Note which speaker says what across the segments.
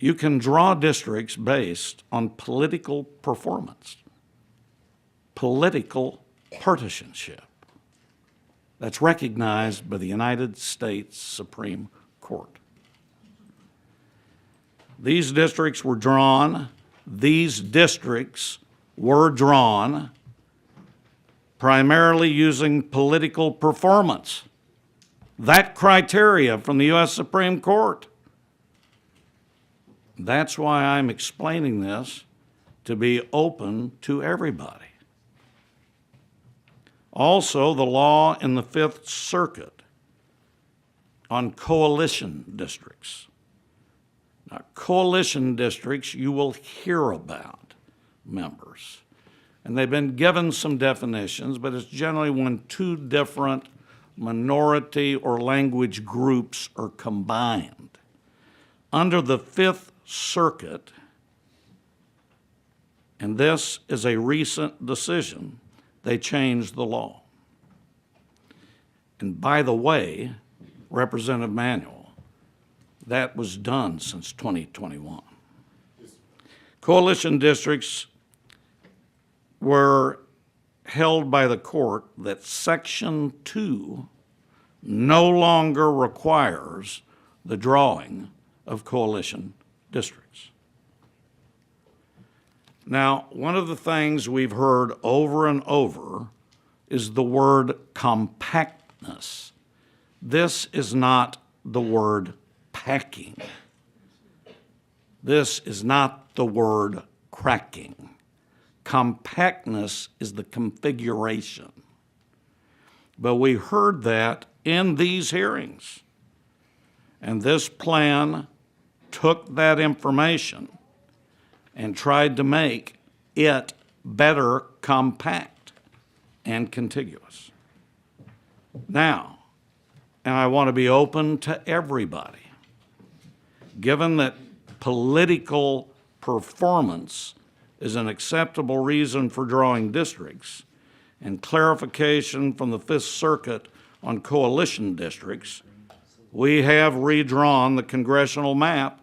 Speaker 1: You can draw districts based on political performance, political partisanship. That's recognized by the United States Supreme Court. These districts were drawn primarily using political performance. That criteria from the U.S. Supreme Court. That's why I'm explaining this to be open to everybody. Also, the law in the Fifth Circuit on coalition districts. Now, coalition districts you will hear about, members. And they've been given some definitions, but it's generally when two different minority or language groups are combined. Under the Fifth Circuit, and this is a recent decision, they changed the law. And by the way, Representative Manuel, that was done since 2021. Coalition districts were held by the court that Section 2 no longer requires the drawing of coalition districts. Now, one of the things we've heard over and over is the word compactness. This is not the word packing. This is not the word cracking. Compactness is the configuration. But we heard that in these hearings. And this plan took that information and tried to make it better compact and contiguous. Now, and I want to be open to everybody, given that political performance is an acceptable reason for drawing districts, and clarification from the Fifth Circuit on coalition districts, we have redrawn the congressional map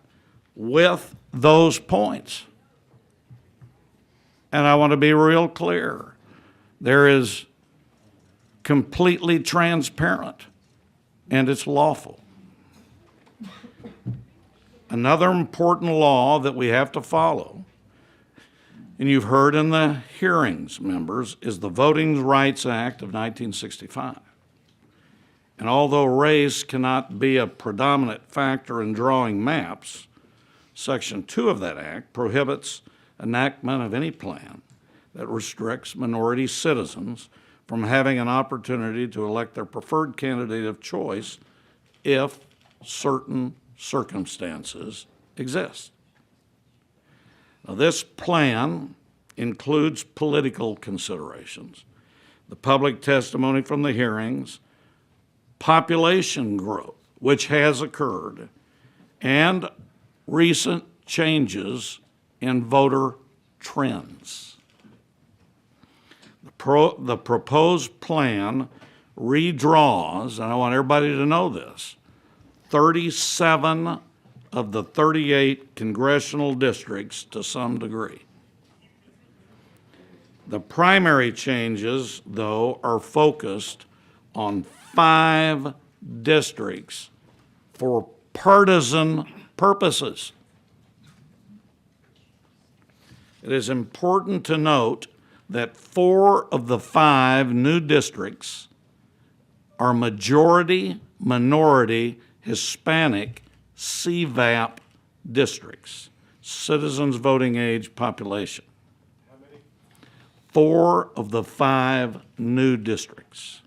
Speaker 1: with those points. And I want to be real clear. There is completely transparent, and it's lawful. Another important law that we have to follow, and you've heard in the hearings, members, is the Voting Rights Act of 1965. And although race cannot be a predominant factor in drawing maps, Section 2 of that act prohibits enactment of any plan that restricts minority citizens from having an opportunity to elect their preferred candidate of choice if certain circumstances exist. Now, this plan includes political considerations, the public testimony from the hearings, population growth, which has occurred, and recent changes in voter trends. The proposed plan redraws, and I want everybody to know this, 37 of the 38 congressional districts to some degree. The primary changes, though, are focused on 5 districts for partisan purposes. It is important to note that 4 of the 5 new districts are majority, minority, Hispanic CVAP districts, citizens voting age population.
Speaker 2: How many?
Speaker 1: 4 of the 5 new districts.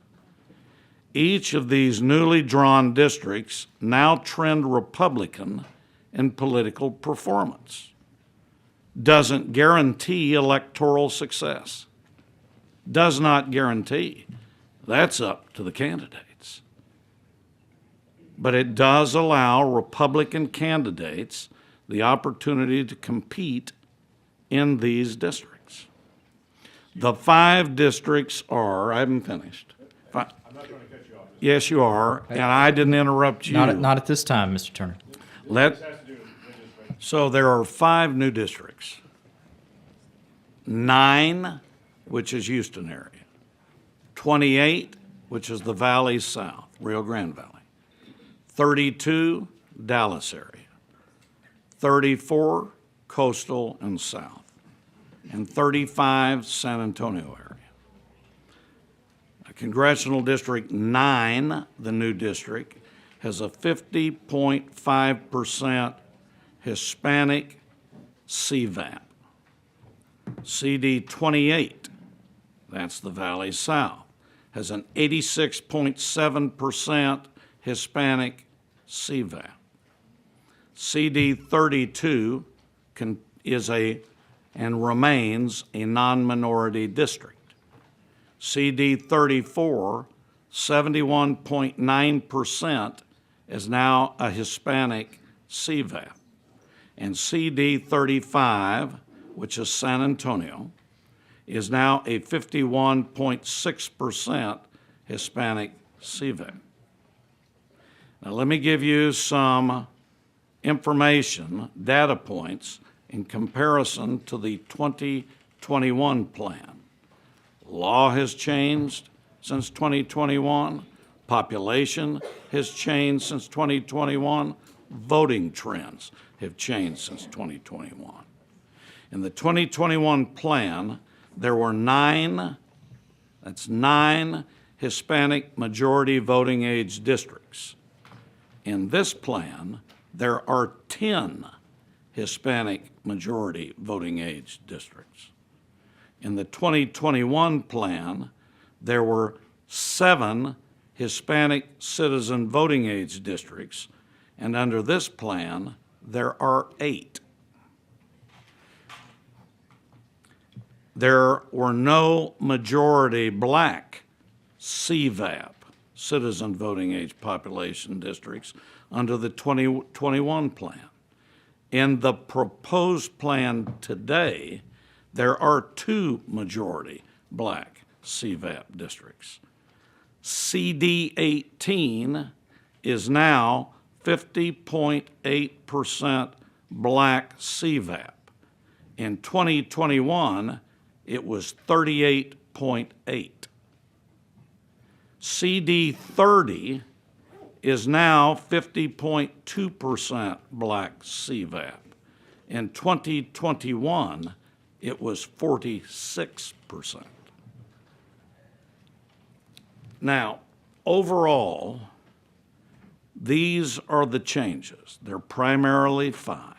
Speaker 1: Each of these newly drawn districts now trend Republican in political performance. Doesn't guarantee electoral success. Does not guarantee. That's up to the candidates. But it does allow Republican candidates the opportunity to compete in these districts. The 5 districts are, I haven't finished.
Speaker 2: I'm not trying to cut you off.
Speaker 1: Yes, you are, and I didn't interrupt you.
Speaker 3: Not at this time, Mr. Turner.
Speaker 1: Let,
Speaker 2: This has to do with redistricting.
Speaker 1: So there are 5 new districts. 9, which is Houston area. 28, which is the Valley South, Rio Grande Valley. 32, Dallas area. 34, Coastal and South. And 35, San Antonio area. Congressional District 9, the new district, has a 50.5% Hispanic CVAP. CD 28, that's the Valley South, has an 86.7% Hispanic CVAP. CD 32 is and remains a non-minority district. CD 34, 71.9% is now a Hispanic CVAP. And CD 35, which is San Antonio, is now a 51.6% Hispanic CVAP. Now let me give you some information, data points, in comparison to the 2021 plan. Law has changed since 2021. Population has changed since 2021. Voting trends have changed since 2021. In the 2021 plan, there were 9 Hispanic majority voting age districts. In this plan, there are 10 Hispanic majority voting age districts. In the 2021 plan, there were 7 Hispanic citizen voting age districts, and under this plan, there are 8. There were no majority black CVAP, citizen voting age population districts, under the 2021 plan. In the proposed plan today, there are 2 majority black CVAP districts. CD 18 is now 50.8% black CVAP. In 2021, it was 38.8. CD 30 is now 50.2% black CVAP. In 2021, it was 46%. Now, overall, these are the changes. They're primarily 5.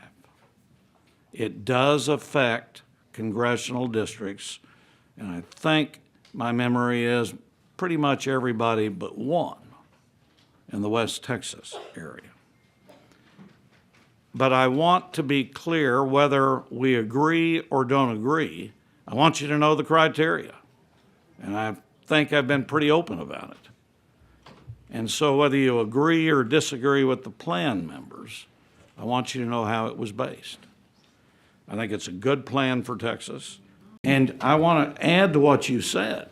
Speaker 1: It does affect congressional districts, and I think my memory is pretty much everybody but one in the West Texas area. But I want to be clear whether we agree or don't agree. I want you to know the criteria, and I think I've been pretty open about it. And so whether you agree or disagree with the plan members, I want you to know how it was based. I think it's a good plan for Texas. And I want to add to what you said.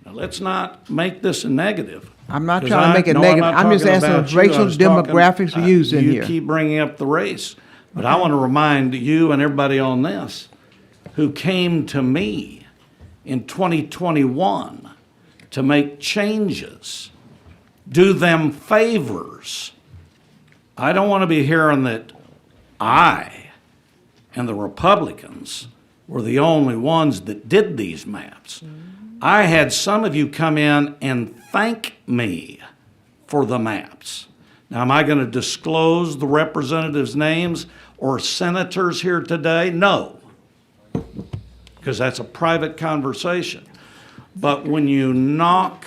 Speaker 1: Now, let's not make this a negative.
Speaker 3: I'm not trying to make it negative. I'm just asking racial demographics are used in here.
Speaker 1: You keep bringing up the race. But I want to remind you and everybody on this who came to me in 2021 to make changes, do them favors. I don't want to be hearing that I and the Republicans were the only ones that did these maps. I had some of you come in and thank me for the maps. Now, am I going to disclose the representatives' names or senators here today? No, because that's a private conversation. But when you knock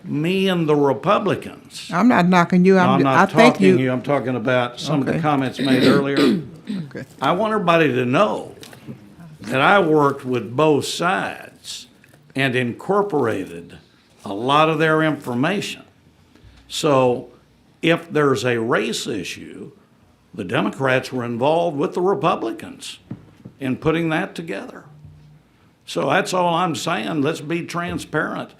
Speaker 1: me and the Republicans,
Speaker 3: I'm not knocking you.
Speaker 1: I'm not
Speaker 3: I thank
Speaker 1: talking you. I'm talking about some of the
Speaker 3: Okay.
Speaker 1: comments made earlier.
Speaker 3: Okay.
Speaker 1: I want everybody to know that I worked with both sides and incorporated a lot of their information. So if there's a race issue, the Democrats were involved with the Republicans in putting that together. So that's all I'm saying. Let's be transparent